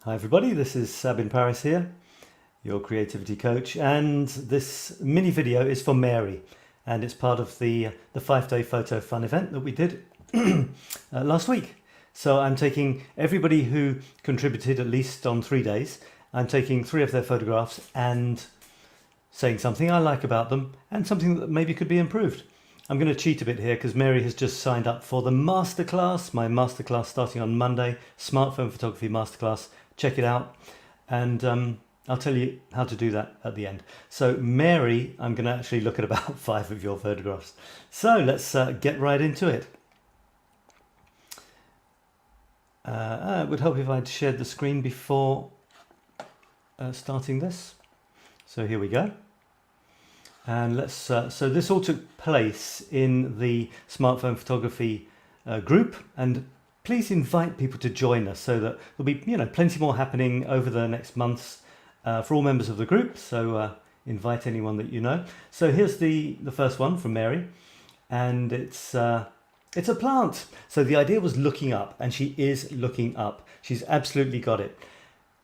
Hi everybody, this is 𝗨𝗏𝗏𝗧𝗏 here, your creativity coach, and this mini video is for Mary, and it's part of the 5-day photo fun event that we did last week. So I'm taking everybody who contributed at least on 3 days, I'm taking 3 of their photographs and saying something I like about them and something that maybe could be improved. I'm going to cheat a bit here because Mary has just signed up for the masterclass, my masterclass starting on Monday, smartphone photography masterclass. Check it out, and I'll tell you how to do that at the end. So Mary, I'm going to actually look at about 5 of your photographs. So let's get right into it. I would hope if I'd shared the screen before starting this. So here we go. And let's. So this all took place in the smartphone photography group, and please invite people to join us so that there'll be, plenty more happening over the next months for all members of the group. So invite anyone that you know. So here's the first one from Mary, and it's a plant. So the idea was looking up, and she is looking up. She's absolutely got it.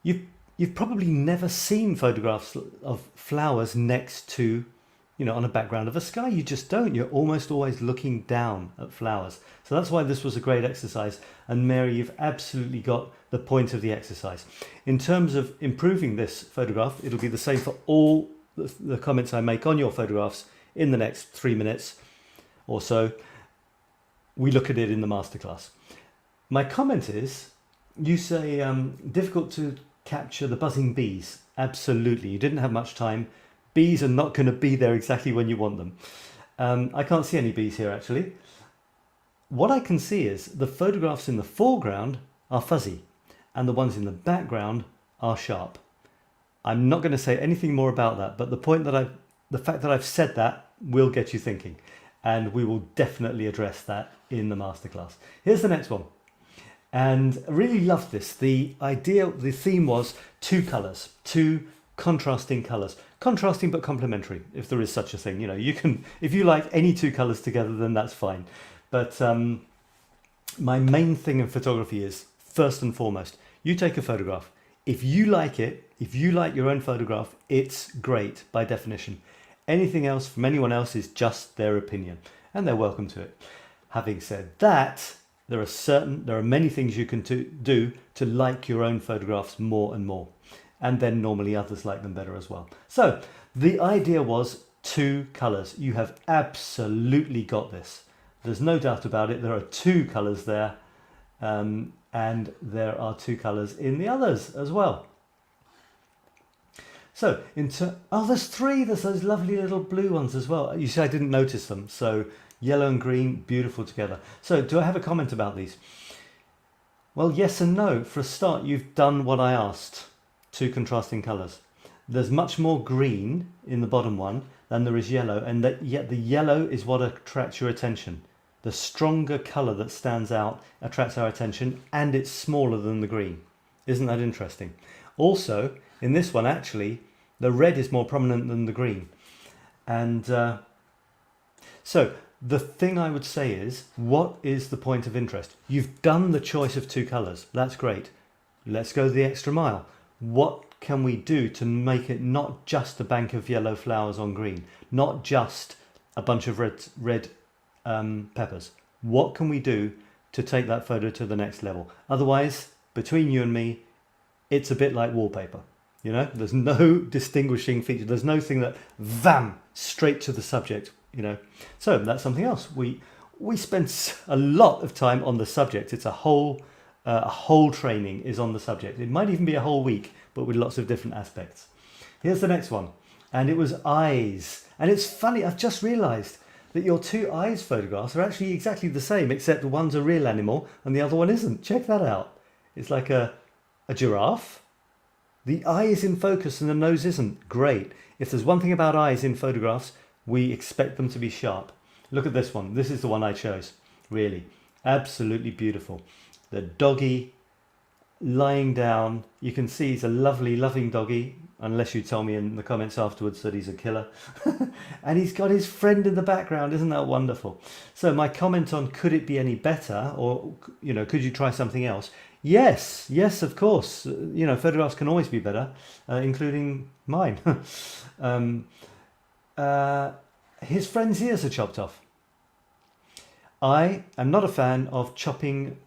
You've probably never seen photographs of flowers next to, on a background of a sky. You just don't. You're almost always looking down at flowers. So that's why this was a great exercise. And Mary, you've absolutely got the point of the exercise. In terms of improving this photograph, it'll be the same for all the comments I make on your photographs in the next 3 minutes or so. We look at it in the masterclass. My comment is, you say difficult to capture the buzzing bees. Absolutely. You didn't have much time. Bees are not going to be there exactly when you want them. I can't see any bees here actually. What I can see is the photographs in the foreground are fuzzy and the ones in the background are sharp. I'm not going to say anything more about that, but the fact that I've said that will get you thinking, and we will definitely address that in the masterclass. Here's the next one. And I really loved this. The theme was 2 colours, 2 contrasting colours. Contrasting but complementary, if there is such a thing. You can, if you like any 2 colours together, then that's fine. But my main thing in photography is, first and foremost, you take a photograph. If you like it, if you like your own photograph, it's great by definition. Anything else from anyone else is just their opinion, and they're welcome to it. Having said that, there are many things you can do to like your own photographs more and more. And then normally others like them better as well. So the idea was 2 colours. You have absolutely got this. There's no doubt about it. There are 2 colours there, and there are 2 colours in the others as well. So there's 3. There's those lovely little blue ones as well. You see, I didn't notice them. So yellow and green, beautiful together. So do I have a comment about these? Well, yes and no. For a start, you've done what I asked. 2 contrasting colours. There's much more green in the bottom one than there is yellow, and yet the yellow is what attracts your attention. The stronger colour that stands out attracts our attention, and it's smaller than the green. Isn't that interesting? Also, in this one actually, the red is more prominent than the green. And so the thing I would say is, what is the point of interest? You've done the choice of 2 colours. That's great. Let's go the extra mile. What can we do to make it not just a bank of yellow flowers on green, not just a bunch of red peppers? What can we do to take that photo to the next level? Otherwise, between you and me, it's a bit like wallpaper. There's no distinguishing feature. There's no thing that straight to the subject. So that's something else. We spent a lot of time on the subject. It's a whole training is on the subject. It might even be a whole week, but with lots of different aspects. Here's the next one, and it was eyes. And it's funny, I've just realised that your 2 eyes photographs are actually exactly the same, except one's a real animal and the other one isn't. Check that out. It's like a giraffe. The eye is in focus and the nose isn't. Great. If there's one thing about eyes in photographs, we expect them to be sharp. Look at this one. This is the one I chose. Really, absolutely beautiful. The doggy, lying down. You can see he's a lovely, loving doggy, unless you tell me in the comments afterwards that he's a killer. And he's got his friend in the background. Isn't that wonderful? So my comment on could it be any better, or, you know, could you try something else? Yes, yes, of course. You know, photographs can always be better, including mine. His friend's ears are chopped off. I am not a fan of chopping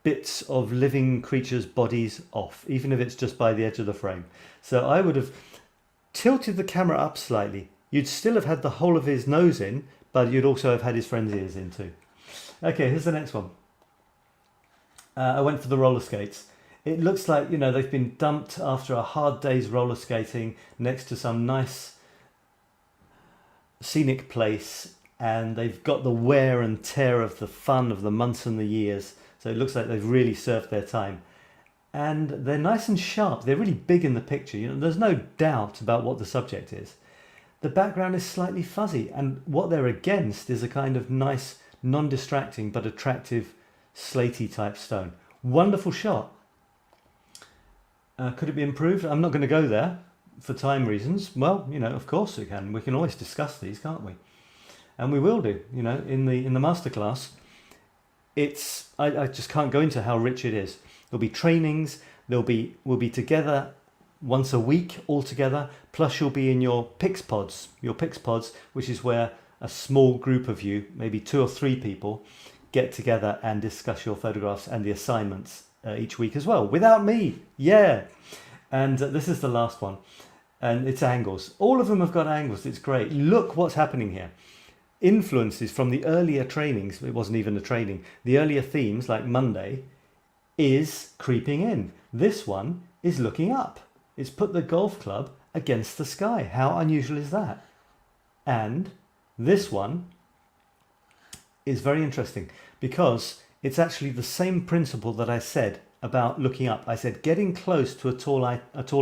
bits of living creatures' bodies off, even if it's just by the edge of the frame. So I would have tilted the camera up slightly. You'd still have had the whole of his nose in, but you'd also have had his friend's ears in too. Okay, here's the next one. I went for the roller skates. It looks like, you know, they've been dumped after a hard day's roller skating next to some nice scenic place, and they've got the wear and tear of the fun of the months and the years. So it looks like they've really served their time. And they're nice and sharp. They're really big in the picture. You know, there's no doubt about what the subject is. The background is slightly fuzzy, and what they're against is a kind of nice, non-distracting but attractive slaty type stone. Wonderful shot. Could it be improved? I'm not going to go there for time reasons. Well, you know, of course we can. We can always discuss these, can't we? And we will do, you know, in the masterclass. It's, I just can't go into how rich it is. There'll be trainings, we'll be together once a week all together, plus you'll be in your PICS-pods, which is where a small group of you, maybe 2 or 3 people, get together and discuss your photographs and the assignments each week as well, without me. Yeah. And this is the last one, and it's angles. All of them have got angles. It's great. Look what's happening here. Influences from the earlier trainings, it wasn't even a training, the earlier themes like Monday is creeping in. This one is looking up. It's put the golf club against the sky. How unusual is that? And this one is very interesting because it's actually the same principle that I said about looking up. I said getting close to a tall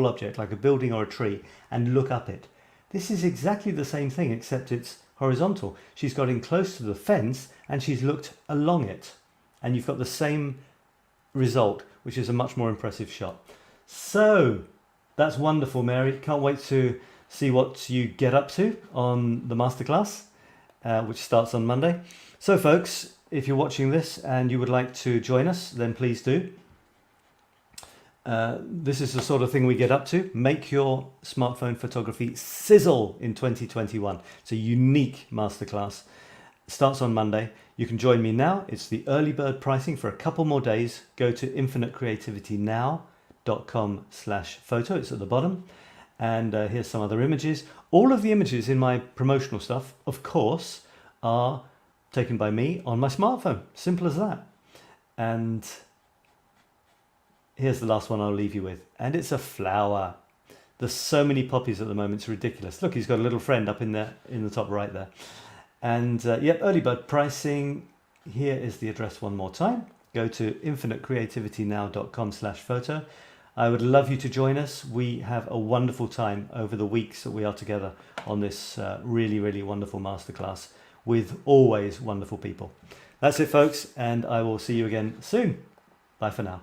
object like a building or a tree and look up it. This is exactly the same thing, except it's horizontal. She's got in close to the fence and she's looked along it, and you've got the same result, which is a much more impressive shot. So that's wonderful, Mary. Can't wait to see what you get up to on the masterclass, which starts on Monday. So folks, if you're watching this and you would like to join us, then please do. This is the sort of thing we get up to. Make your smartphone photography sizzle in 2021. It's a unique masterclass. Starts on Monday. You can join me now. It's the early bird pricing for a couple more days. Go to infinitecreativitynow.com/photo. It's at the bottom. And here's some other images. All of the images in my promotional stuff, of course, are taken by me on my smartphone. Simple as that. And here's the last one I'll leave you with. And it's a flower. There's so many poppies at the moment, it's ridiculous. Look, he's got a little friend up in there, in the top right there. And yep, early bird pricing. Here is the address one more time. Go to infinitecreativitynow.com/photo. I would love you to join us. We have a wonderful time over the weeks that we are together on this really, really wonderful masterclass with always wonderful people. That's it, folks, and I will see you again soon. Bye for now.